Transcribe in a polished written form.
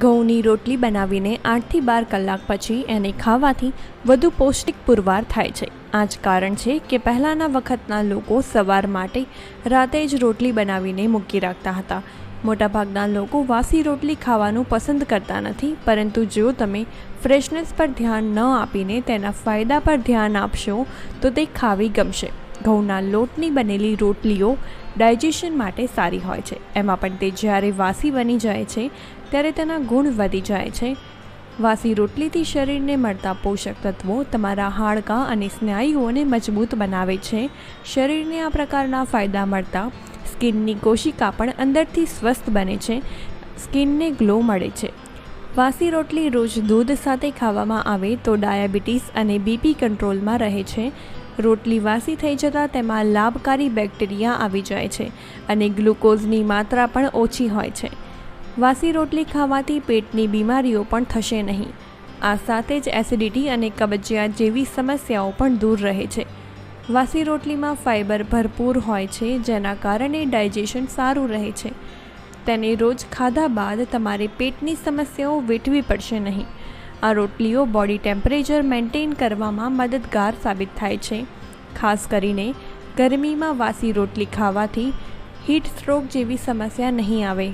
ઘઉંની રોટલી બનાવીને 8 થી 12 કલાક પછી એને ખાવાથી વધુ પૌષ્ટિક પુરવાર થાય છે। આ જ કારણ છે કે પહેલાંના વખતના લોકો સવાર માટે રાતે જ રોટલી બનાવીને મૂકી રાખતા હતા। મોટાભાગના લોકો વાસી રોટલી ખાવાનું પસંદ કરતા નથી, પરંતુ જો તમે ફ્રેશનેસ પર ધ્યાન ન આપીને તેના ફાયદા પર ધ્યાન આપશો તો તે ખાવી ગમશે। ઘઉંના લોટની બનેલી રોટલીઓ ડાયજેશન માટે સારી હોય છે, એમાં પણ તે જ્યારે વાસી બની જાય છે ત્યારે તેના ગુણ વધી જાય છે। વાસી રોટલીથી શરીરને મળતા પોષક તત્વો તમારા હાડકાં અને સ્નાયુઓને મજબૂત બનાવે છે। શરીરને આ પ્રકારના ફાયદા મળતા સ્કિનની કોશિકા પણ અંદરથી સ્વસ્થ બને છે, સ્કિનને ગ્લો મળે છે। વાસી રોટલી રોજ દૂધ સાથે ખાવામાં આવે તો ડાયાબિટીસ અને બીપી કંટ્રોલમાં રહે છે। રોટલી વાસી થઈ જતાં તેમાં લાભકારી બેક્ટેરિયા આવી જાય છે અને ગ્લુકોઝની માત્રા પણ ઓછી હોય છે। વાસી રોટલી ખાવાથી પેટની બીમારીઓ પણ થશે નહીં। આ સાથે જ એસિડિટી અને કબજિયાત જેવી સમસ્યાઓ પણ દૂર રહે છે। વાસી રોટલીમાં ફાઇબર ભરપૂર હોય છે, જેના કારણે ડાયજેશન સારું રહે છે। તેને રોજ ખાધા બાદ તમારે પેટની સમસ્યાઓ વેઠવી પડશે નહીં। આ રોટલીઓ બોડી ટેમ્પરેચર મેન્ટેન કરવામાં મદદગાર સાબિત થાય છે। ખાસ કરીને ગરમીમાં વાસી રોટલી ખાવાથી હીટ સ્ટ્રોક જેવી સમસ્યા નહીં આવે।